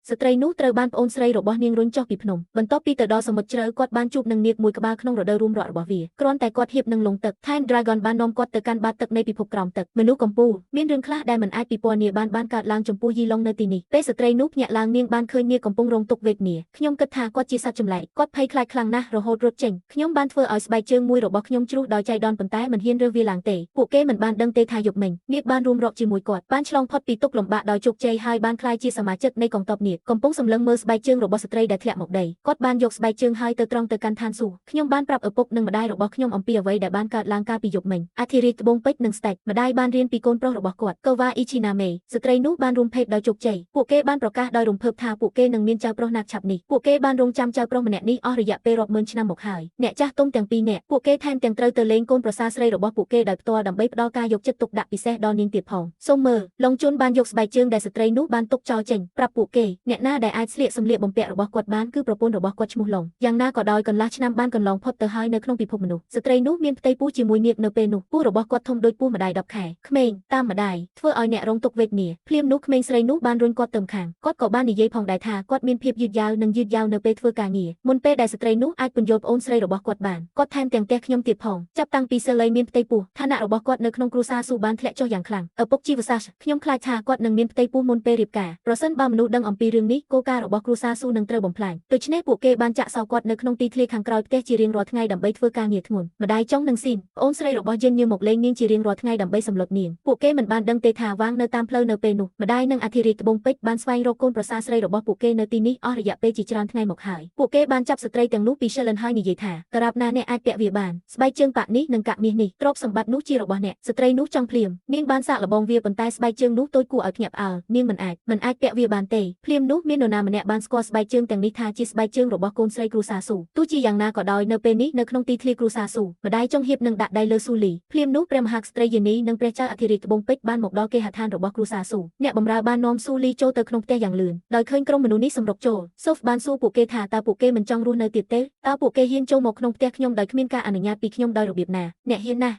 ស្ត្រីនោះត្រូវបានប្អូនស្រីរបស់នាងរុញចុះពីភ្នំបន្ទាប់ពីទៅដល់សមុទ្រជ្រៅគាត់បានជួបនឹងនាគមួយក្បាលក្នុងរដូវរួមរករបស់វាគ្រាន់តែគាត់ហៀបនឹងលងទឹក Time Dragon បាននាំគាត់ទៅកាន់បាតទឹកនៃពិភពក្រោមទឹកមនុស្សកំពូលមានរឿងខ្លះដែលមិនអាចពិពណ៌នាបានកើតឡើងចំពោះយីឡុងនៅទីនេះពេលស្ត្រីនោះភ្ញាក់ឡើងនាងបានឃើញនាគកំពុងរងទុក្ខវេទនាខ្ញុំគិតថាគាត់ជាសត្វចម្លែកគាត់ភ័យខ្លាចខ្លាំងណាស់រហូតរត់ចេញខ្ញុំបានធ្វើឲ្យស្បែកជើងមួយរបស់ខ្ញុំជ្រុះដោយចៃដន្យប៉ុន្តែមិនហ៊ានរើសវាឡើងទេពួកគេមិនបានដឹងទេថាយប់មិញនាគបានរួមរកជាមួយគាត់បានឆ្លងផុតពីទុក្ខលំបាកដោយជោគជ័យហើយបានក្លាយជាសមាជិកនៃកងទ័ពនាគកំពុងសម្លឹងមើលស្បែកជើងរបស់ស្ត្រីដែលធ្លាក់មកដីគាត់បានយកស្បែកជើងហើយទៅត្រង់ទៅកាន់ឋានសួគ៌ខ្ញុំបានប្រាប់ឪពុកនិងម្ដាយរបស់ខ្ញុំអំពីអ្វីដែលបានកើតឡើងកាលពីយប់មិញអធិរាជត្បូងពេជ្រនិងស្តេចម្ដាយបានរៀនពីកូនប្រុសរបស់គាត់កូវ៉ាអ៊ីឈីណាមេស្ត្រីនោះបានរួមភេទដោយជោគជ័យពួកគេបានប្រកាសដោយរំភើបថាពួកគេនឹងមានចៅប្រុសណាស់ឆាប់នេះពួកគេបានរងចាំចៅប្រុសម្នាក់នេះអស់រយៈពេលរាប់ម៉ឺនឆ្នាំមកហើយអ្នកចាស់ទុំទាំងពីរនាក់ពួកគេថែមទាំងត្រូវទៅលេងកូនប្រសារស្រីរបស់ពួកគេដោយផ្ទាល់ដើម្បីផ្ដល់ការយកចិត្តទុកដាក់ពិសេសដល់នាងទៀតផងសូមមើលឡុងជុនបានយកស្បែកជើងដែលស្ត្រីនោះបានទុកចោលចេញប្រាប់ពួកគេអ្នកណាដែលអាចស្លៀកសម្លៀកបំពាក់របស់គាត់បានគឺប្រពន្ធរបស់គាត់ឈ្មោះឡុងយ៉ាងណាក៏ដោយកន្លះឆ្នាំបានកន្លងផុតទៅហើយនៅក្នុងពិភពមនុស្សស្ត្រីនោះមានផ្ទៃពោះជាមួយនាគនៅពេលនោះពោះរបស់គាត់ធំដូចពោះម្ដាយ10ខែក្មេងតាមម្ដាយធ្វើឲ្យអ្នករងទុក្ខវេទនាភ្លាមនោះក្មេងស្រីនោះបានរុញគាត់ទៅខាងគាត់ក៏បាននិយាយផងដែរថាគាត់មានភាពយឺតយ៉ាវនិងយឺតយ៉ាវនៅពេលធ្វើការងារមុនពេលដែលស្ត្រីនោះអាចពន្យល់ប្អូនស្រីរបស់គាត់បានគាត់ថែមទាំងផ្ទះខ្ញុំទៀតផងចាប់តាំងពីសិលីមានផ្ទៃពោះឋានៈរបស់គាត់នៅក្នុងគ្រួសារស៊ូបានធ្លាក់ចុះយ៉ាងខ្លាំងឪពុកជីវសាស្ត្រខ្ញុំខ្លាចថាគាត់នឹងមានផ្ទៃពោះមុនពេលរៀបការប្រសិនបើមនុស្សដឹងអំពីរឿងនេះគោលការណ៍របស់គ្រួសារស៊ូនឹងត្រូវបំផ្លាញដូច្នេះពួកគេបានចាក់សោគាត់នៅក្នុងទីធ្លាខាងក្រោយផ្ទះជារៀងរាល់ថ្ងៃដើម្បីធ្វើការងារធ្ងន់ម្ដាយចុងនិងស៊ីនប្អូនស្រីរបស់យិនញើមកលេងនាងជារៀងរាល់ថ្ងៃដើម្បីសម្លុតនាងពួកគេមិនបានដឹងទេថាវាងនៅតាមផ្លូវនៅពេលនោះម្ដាយនិងអធិរាជត្បូងពេជ្របានស្វែងរកកូនប្រសារស្រីរបស់ពួកគេនៅទីនេះអស់រយៈពេលជាច្រើនថ្ងៃមកហើយពួកគេបានចាប់ស្ត្រីទាំងនោះពីសិលិនហើយនិយាយថាតារាបណាអ្នកអាចពាក់វាបានស្បែកជើងប៉ាក់នេះនិងកាក់មាសនេះទ្រព្យសម្បត្តិនោះជារបស់អ្នកស្ត្រីនោះចង់ភ្លាមនាងបានសាកល្បងវាប៉ុន្តែស្បែកជើងនោះតូចគួរឲ្យភ្ញាក់ផ្អើលនាងមិនអាចពាក់វាបានទេភ្លាមនោះមាននរណាម្នាក់បានស្គាល់ស្បែកជើងទាំងនេះថាជាស្បែកជើងរបស់កូនស្រីគ្រួសារស៊ូទោះជាយ៉ាងណាក៏ដោយនៅពេលនេះនៅក្នុងទីធ្លាគ្រួសារស៊ូម្ដាយចុងហៀបនឹងដាក់ដៃលើស៊ូលីភ្លាមនោះព្រះមហាក្សត្រីយេនីនិងព្រះចៅអធិរាជត្បូងពេជ្របានមកដល់គេហដ្ឋានរបស់គ្រួសារស៊ូអ្នកបម្រើបាននាំស៊ូលីចូលទៅក្នុងផ្ទះយ៉ាងលឿនដោយឃើញក្រុមមនុស្សនេះសម្រុកចូលសូហ្វបានសួរពួកគេថាតើពួកគេមិនចង់រស់នៅទៀតទេតើពួកគេហ៊ានចូលមកក្នុងផ្ទះខ្ញុំដោយគ្មានការអនុញ្ញាតពីខ្ញុំដោយរបៀបណាអ្នកហ៊ានណាស់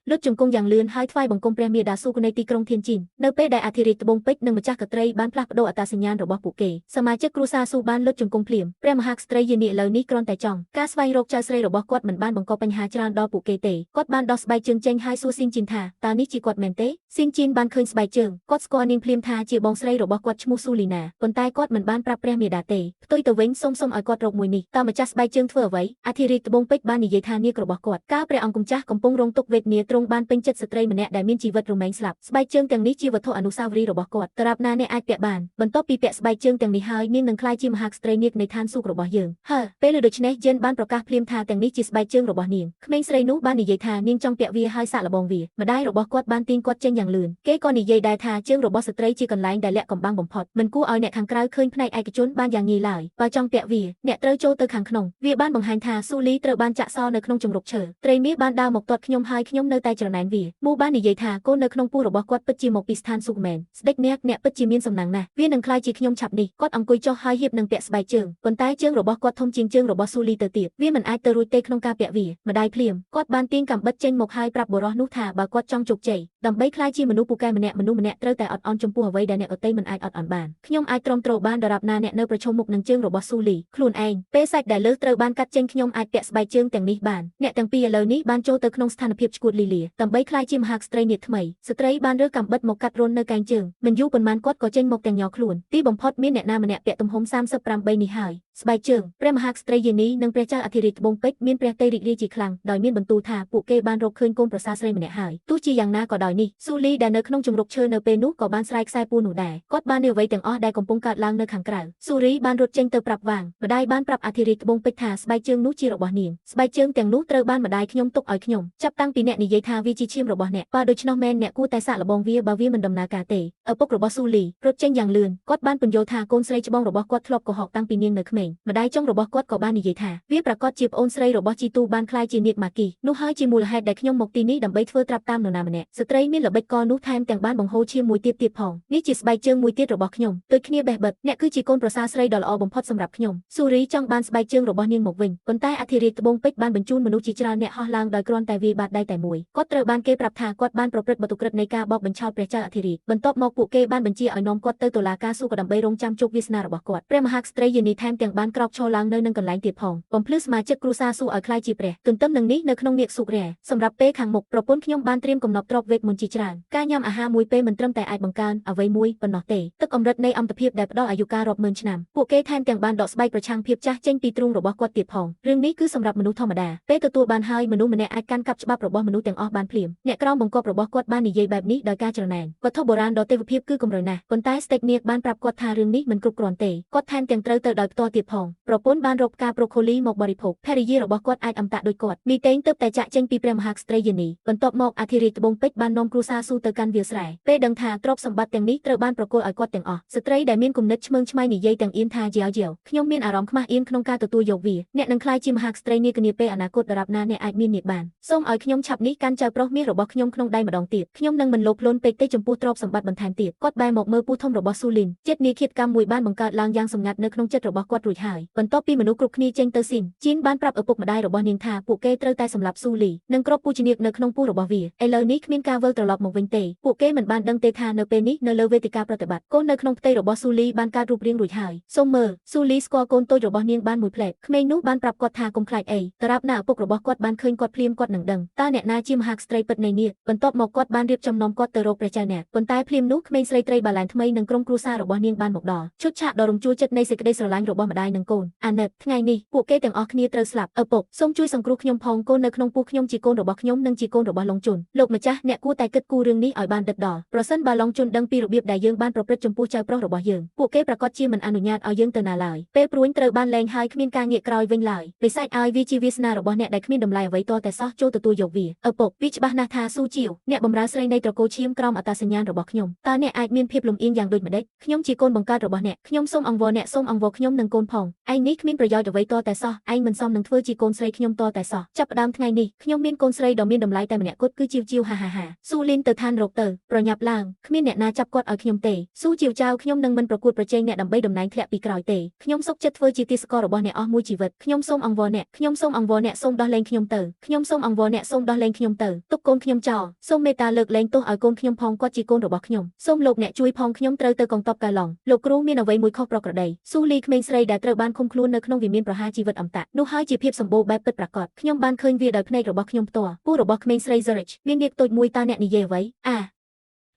លុតជង្គង់យ៉ាងលឿនហើយថ្វាយបង្គំព្រះមាតាស៊ូគនៃទីក្រុងធៀនជីននៅពេលដែលអធិរាជត្បូងពេជ្រនិងម្ចាស់ក្ត្រីបានផ្លាស់ប្ដូរអត្តសញ្ញាណរបស់ពួកគេសមាជិកគ្រួសារស៊ូបានលុតជង្គង់ភ្លាមព្រះមហាក្ត្រីយានីឥឡូវនេះគ្រាន់តែចង់ការស្វែងរកចៅស្រីរបស់គាត់មិនបានបង្កបញ្ហាច្រើនដល់ពួកគេទេគាត់បានដោះស្បែកជើងចេញហើយសួរស៊ីនជីនថាតើនេះជាគាត់មែនទេស៊ីនជីនបានឃើញស្បែកជើងគាត់ស្គាល់នាងភ្លាមថាជាបងស្រីរបស់គាត់ឈ្មោះស៊ូលីណាប៉ុន្តែគាត់មិនបានប្រាប់ព្រះមាតាទេផ្ទុយទៅវិញសូមឲ្យគាត់រកមួយនេះតើម្ចាស់ស្បែកជើងធ្វើអ្វីអធិរាជត្បូងពេជ្របាននិយាយថានាងរបស់គាត់កាលព្រះអង្គម្ចាស់កំពុងរងទុក្ខវេទនាទ្រង់បានពេញចិត្តស្ត្រីម្នាក់ដែលមានជីវិតរមែងស្លាប់ស្បែកជើងទាំងនេះជាវត្ថុអនុស្សាវរីយ៍របស់គាត់តារាបណាអ្នកអាចពាក់បានបន្ទាប់ពីពាក់ស្បែកជើងទាំងនេះហើយនាងនឹងក្លាយជាមហាក្សត្រីនាគនៃឋានសួគ៌របស់យើងពេលដូច្នេះយិនបានប្រកាសភ្លាមថាទាំងនេះជាស្បែកជើងរបស់នាងក្មេងស្រីនោះបាននិយាយថានាងចង់ពាក់វាហើយសាកល្បងវាម្ដាយរបស់គាត់បានទាញគាត់ចេញយ៉ាងលឿនគេក៏និយាយដែរថាជើងរបស់ស្ត្រីជាកន្លែងដែលលាក់កំបាំងបំផុតមិនគួរឲ្យអ្នកខាងក្រៅឃើញផ្នែកឯកជនបានយ៉ាងងាយឡើយបើចង់ពាក់វាអ្នកត្រូវចូលទៅខាងក្នុងវាបានបង្ហាញថាស៊ូលីត្រូវបានចាក់សនៅក្នុងជំរកឈើត្រីមាសបានដើរមកទាត់ខ្ញុំហើយខ្ញុំនៅតែច្រណែនវាមូបាននិយាយថាកូននៅក្នុងពោះរបស់គាត់ពិតជាមកពីស្ថានសួគ៌មែនស្ដេចអ្នកពិតជាមានសំណាងណាស់វានឹងក្លាយជាខ្ញុំឆាប់នេះគាត់អង្គុយចុះហើយហៀបនឹងពាក់ស្បែកជើងប៉ុន្តែជើងរបស់គាត់ធំជាងជើងរបស់ស៊ូលីទៅទៀតវាមិនអាចទៅរួចទេក្នុងការពាក់វាម្ដាយភ្លាមគាត់បានទាញកាំបិតចេញមកហើយប្រាប់បុរសនោះថាបើគាត់ចង់ជោគជ័យដើម្បីក្លាយជាមនុស្សពូកែម្នាក់មនុស្សម្នាក់ត្រូវតែអត់អន់ចំពោះអ្វីដែលអ្នកដទៃមិនអាចអត់អន់បានខ្ញុំអាចទ្រាំទ្របានដរាបណាអ្នកនៅប្រឈមមុខនឹងជើងរបស់ស៊ូលីខ្លួនឯងពេលសាច់ដែលលើសត្រូវបានកាត់ចេញខ្ញុំអាចពាក់ស្បែកជើងទាំងនេះបានអ្នកទាំងពីរឥឡូវនេះបានចូលទៅក្នុងស្ថានភាពឆ្កួតលីលាដើម្បីក្លាយជាមហាក្សត្រីនាគថ្មីស្ត្រីបានរើសកាំបិតមកកាត់រន្ធនៅកែងជើងមិនយូរប៉ុន្មានគាត់ក៏ចេញមកទាំងញ័រខ្លួនទីបំផុតមានអ្នកណាម្នាក់ពាក់ទំហំ38នេះហើយស្បែកជើងព្រះមហាក្សត្រីយេនីនិងព្រះចៅអធិរាជត្បូងពេជ្រមានព្រះតីរីករាយជាខ្លាំងដោយមានបន្ទូលថាពួកគេបានរកឃើញកូនប្រសារស្រីម្នាក់ហើយទោះជាយ៉ាងណាក៏ដោយនេះស៊ូលីដែលនៅក្នុងជំរកឈើនៅពេលនោះក៏បានស្រែកខ្សែពួរនោះដែរគាត់បាននិយាយអ្វីទាំងអស់ដែលកំពុងកើតឡើងនៅខាងក្រៅស៊ូរីបានរត់ចេញទៅប្រាប់វាងម្ដាយបានប្រាប់អធិរាជត្បូងពេជ្រថាស្បែកជើងនោះជារបស់នាងស្បែកជើងទាំងនោះត្រូវបានម្ដាយខ្ញុំទុកឲ្យខ្ញុំចាប់តាំងពីអ្នកនិយាយថាវាជាឈាមរបស់អ្នកបើដូច្នោះមែនអ្នកគួរតែសាកល្បងវាបើវាមិនដំណើរការទេឪពុករបស់ស៊ូលីរត់ចេញយ៉ាងលឿនគាត់បានពន្យល់ថាកូនស្រីច្បងរបស់គាត់ធ្លាប់កុហកតាំងពីនាងនៅក្មេងម្ដាយចុងរបស់គាត់ក៏បាននិយាយថាវាប្រកាសជាប្អូនស្រីរបស់ជីទូបានក្លាយជានាគម៉ាគីនោះហើយជាមូលហេតុដែលខ្ញុំមកទីនេះដើម្បីធ្វើត្រាប់តាមនរណាម្នាក់ស្ត្រី ត្រីមានល្បិចកនោះថែមទាំងបានបង្ហូរឈាមមួយទៀតផងនេះជាស្បែកជើងមួយទៀតរបស់ខ្ញុំដូចគ្នាបេះបិទអ្នកគឺជាកូនប្រសារស្រីដ៏ល្អបំផុតសម្រាប់ខ្ញុំស៊ូរីចង់បានស្បែកជើងរបស់នាងមកវិញប៉ុន្តែអធិរាជត្បូងពេជ្របានបញ្ជូនមនុស្សជាច្រើនអ្នកហោះឡើងដោយគ្រាន់តែវាយបាតដៃតែមួយគាត់ត្រូវបានគេប្រាប់ថាគាត់បានប្រព្រឹត្តបទឧក្រិដ្ឋនៃការបោកបញ្ឆោតព្រះចៅអធិរាជបន្ទាប់មកពួកគេបានបញ្ជាឲ្យនាំគាត់ទៅតុលាការសួរក៏ដើម្បីរងចាំជោគវាសនារបស់គាត់ព្រះមហាក្សត្រីយានីថែមទាំងបានក្រោកឈរឡើងនៅនឹងកន្លែងទៀតផងបំភ្លឺសមាជិកគ្រួសារស៊ូឲ្យខ្លាយជាព្រះទន្ទឹមនឹងនេះនៅក្នុងនាគសុករ៉ែសម្រាប់ពេលខាងមុខប្រពន្ធខ្ញុំបានត្រៀមកំណប់ទ្រព្យវេទមន្តជាច្រើនការញ៉ាំអាហារមួយពេលមិនត្រឹមតែអាចបង្កើនអ្វីមួយប៉ុណ្ណោះទេទឹកអម្រឹតនៃអន្តភាពដែលផ្ដល់អាយុកាលរាប់ម៉ឺនឆ្នាំពួកគេថែមទាំងបានដកស្បែកប្រឆាំងភាពចាស់ចេញពីទ្រូងរបស់គាត់ទៀតផងរឿងនេះគឺសម្រាប់មនុស្សធម្មតាពេលទទួលបានហើយមនុស្សម្នាក់អាចកាន់កាប់ច្បាប់របស់មនុស្សទាំងអស់បានភ្លាមអ្នកក្រោមបង្គាប់របស់គាត់បាននិយាយបែបនេះដោយការច្រណែនវត្ថុបុរាណដ៏ទេវភាពគឺកម្រណាស់ប៉ុន្តែស្តេកនាគបានប្រាប់គាត់ថារឿងនេះមិនគ្រប់គ្រាន់ទេគាត់ថែមទាំងត្រូវទៅដោយផ្ទាល់ទៀតផងប្រពន្ធបានរកផ្កាប្រូខូលីមកបរិភោគភរិយារបស់គាត់អាចអមតៈដូចគាត់មីតេងទើបតែចាក់ចេញពីព្រះមហាក្សត្រីយានីបន្ទាប់មកអធិរាជត្បូងពេជ្របាននាំគ្រួសារស៊ូទៅកាន់វាលស្រែពេលដឹងថាទ្រព្យសម្បត្តិទាំងនេះត្រូវបានប្រគល់ឲ្យគាត់ទាំងអស់ស្ត្រីដែលមានគំនិតឆ្មើងឆ្មៃនិយាយទាំងអៀនថាជាវខ្ញុំមានអារម្មណ៍ខ្មាស់អៀនក្នុងការទទួលយកវាអ្នកនឹងក្លាយជាមហាក្សត្រីនាគនាពេលអនាគតដរាបណាអ្នកអាចមាននាគបានសូមឲ្យខ្ញុំឆាប់នេះកាន់ចៅប្រុសមាសរបស់ខ្ញុំក្នុងដៃម្ដងទៀតខ្ញុំនឹងមិនលោភលន់ពេកទេចំពោះទ្រព្យសម្បត្តិបន្ថែមទៀតគាត់បែរមកមើលពូធំរបស់ស៊ូលីនចិត្តនាឃាតកម្មមួយបានបង្កើតឡើងយ៉ាងសម្ងាត់នៅក្នុងចិត្តរបស់គាត់រួចហើយបន្ទាប់ពីមនុស្សគ្រប់គ្នាចេញទៅស៊ីនជីនបានប្រាប់ឪពុកម្ដាយរបស់នាងថាពួកគេត្រូវតែសម្លាប់ស៊ូលីនិងគ្រប់ពូជនាគនៅក្នុងពោះរបស់វាឥឡូវនេះគ្មានការវិលត្រឡប់មកវិញទេពួកគេមិនបានដឹងទេថានៅពេលនេះនៅលើវេទិកាប្រតិបត្តិកូននៅក្នុងផ្ទៃរបស់ស៊ូលីបានកើតរូបរាងរួចហើយសូមមើលស៊ូលីស្គាល់កូនតូចរបស់នាងបានមួយផ្លែតក្មេងនោះបានប្រាប់គាត់ថាកុំខ្លាចអីតារាប់ណាឪពុករបស់គាត់បានឃើញគាត់ភ្លាមគាត់នឹងដឹងតើអ្នកណាជាមហាក្សត្រីពិតនៃនាគបន្ទាប់មកគាត់បានរៀបចំនាំគាត់ទៅរកព្រះចៅអ្នកប៉ុន្តែភ្លាមនោះក្មេងស្រីត្រីបាឡែនថ្មីនិងក្រុមគ្រួសាររបស់នាងបានមកដល់ឈុតឆាកដ៏រំជួលចិត្តនៃសេចក្តីស្រឡាញ់របស់ម្ដាយនិងកូនអាណិតថ្ងៃនេះពួកគេទាំងអស់គ្នាត្រូវស្លាប់ឪពុកសូមជួយសង្គ្រោះខ្ញុំផងកូននៅក្នុងពោះខ្ញុំជាកូនរបស់ខ្ញុំនិងជាកូនរបស់ឡុងជុនលោកម្ចាស់អ្នកគួរតែគិតគូររឿងនេះឲ្យបានដិតដល់ប្រសិនបើឡុងជុនដឹងពីរបៀបដែលយើងបានប្រព្រឹត្តចំពោះចៅប្រុសរបស់យើងពួកគេប្រកាសជាមិនអនុញ្ញាតឲ្យយើងទៅណាឡើយពេលព្រួញត្រូវបានលែងហើយគ្មានការងាកក្រោយវិញឡើយបិសាចឲ្យវាជាវាសនារបស់អ្នកដែលគ្មានតម្លៃអ្វីតតែសោះចូលទទួលយកវាឪពុកវាច្បាស់ណាស់ថាស៊ូជាវអ្នកបម្រើស្រីនៃត្រកូលឈាមក្រោមអត្តសញ្ញាណរបស់ខ្ញុំតើអ្នកអាចមានភាពលំអៀងយ៉ាងដូចម្ដេចខ្ញុំជាកូនបង្កើតរបស់អ្នកខ្ញុំសូមអង្វរអ្នកសូមអង្វរខ្ញុំនិងកូនផងឯងនេះគ្មានប្រយោជន៍អ្វីតតែសោះឯងមិនសមនឹងធ្វើជាកូនស្រីខ្ញុំតតែសោះចាប់ផ្ដើមថ្ងៃនេះខ្ញុំមានកូនស្រីដ៏មានតម្លៃតែម្នាក់គត់គឺជាជាវហាហាស៊ូលីនទៅឋានរកទៅប្រញាប់ឡើងគ្មានអ្នកណាចាប់គាត់ឲ្យខ្ញុំទេស៊ូជាវចៅខ្ញុំនឹងមិនប្រកួតប្រជែងអ្នកដើម្បីតំណែងធ្លាក់ពីក្រោយទេខ្ញុំសុខចិត្តធ្វើជាទាសកររបស់អ្នកអស់មួយជីវិតខ្ញុំសូមអង្វរអ្នកខ្ញុំសូមអង្វរអ្នកសូមដោះលែងខ្ញុំទៅខ្ញុំសូមអង្វរអ្នកសូមដោះលែងខ្ញុំទៅទុកកូនខ្ញុំចោលសូមមេត្តាលើកលែងទោសឲ្យកូនខ្ញុំផងគាត់ជាកូនរបស់ខ្ញុំសូមលោកអ្នកជួយផងខ្ញុំត្រូវទៅកងទ័ពកៅឡុងលោកគ្រូមានអ្វីមួយខុសប្រក្រតីស៊ូលីក្មេងស្រីដែលត្រូវបានឃុំខ្លួននៅក្នុងវិមានប្រហារជីវិតអមតៈនោះហើយជាភាពសម្បូរបែបពិតប្រាកដខ្ញុំបានឃើញវាដោយភ្នែករបស់ខ្ញុំផ្ទាល់ពោះរបស់ក្មេងស្រី Zurich មាននាគតូចមួយតើអ្នកនិយាយអ្វ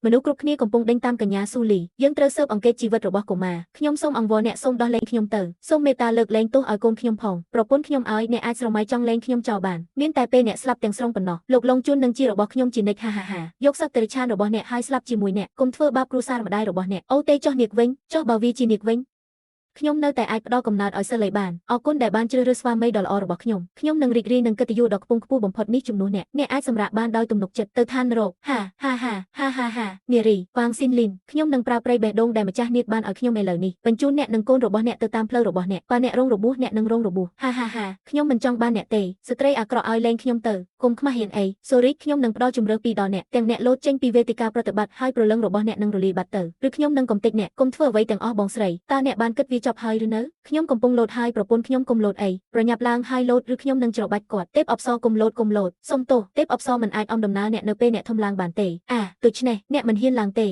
ីមនុស្សគ្រប់គ្នាកំពុងដេញតាមកញ្ញាស៊ូលីយើងត្រូវស៊ើបអង្កេតជីវិតរបស់កុមារខ្ញុំសូមអង្វរអ្នកសូមដោះលែងខ្ញុំទៅសូមមេត្តាលើកលែងទោសឲ្យកូនខ្ញុំផងប្រពន្ធខ្ញុំឲ្យអ្នកអាចស្រមៃចង់លែងខ្ញុំចោលបានមានតែពេលអ្នកស្លាប់ទាំងស្រុងប៉ុណ្ណោះលោកឡុងជុននឹងជារបស់ខ្ញុំជានិច្ចហាយកសត្វតិរិឆានរបស់អ្នកហើយស្លាប់ជាមួយអ្នកកុំធ្វើបាបគ្រួសារម្ដាយរបស់អ្នកអូទេចោះនាគវិញចុះបើវាជានាគវិញខ្ញុំនៅតែអាចផ្ដល់កំណើតឲ្យសិលីបានអរគុណដែលបានជ្រើសរើសស្វាមីដ៏ល្អរបស់ខ្ញុំនឹងរីករាយនឹងកិត្តិយសដ៏ខ្ពង់ខ្ពស់បំផុតនេះជំនួសអ្នកអាចសម្រាកបានដោយទំនុកចិត្តទៅឋាននរកហានារីវ៉ាងស៊ីនលីនខ្ញុំនឹងប្រើព្រៃបេះដូងដែលម្ចាស់នាគបានឲ្យខ្ញុំឥឡូវនេះបញ្ជូនអ្នកនិងកូនរបស់អ្នកទៅតាមផ្លូវរបស់អ្នកបើអ្នករងរបួសអ្នកនឹងរងរបួសហាខ្ញុំមិនចង់បានអ្នកទេស្ត្រីអាក្រក់ឲ្យលែងខ្ញុំទៅកុំខ្មាស់ហ៊ានអីសូរីខ្ញុំនឹងផ្ដល់ជំរឿពីដល់អ្នកទាំងអ្នកលោតចេញពីវេទិកាប្រតិបត្តិហើយប្រលឹងរបស់អ្នកនឹងរលាយបាត់ទៅឬខ្ញុំនឹងកំទេចអ្នកកុំធ្វើអ្វីទាំងអស់បងស្រីតើអ្នកបានគិតវាចប់ហើយឬនៅខ្ញុំកំពុងលោតហើយប្រពន្ធខ្ញុំកុំលោតអីប្រញាប់ឡើងហើយលោតឬខ្ញុំនឹងច្របាច់គាត់ទេពអប្សរកុំលោតសុំទោសទេពអប្សរមិនអាចអំដំណើរអ្នកនៅពេលអ្នកធំឡើងបានទេដូច្នេះអ្នកមិនហ៊ានឡើងទេ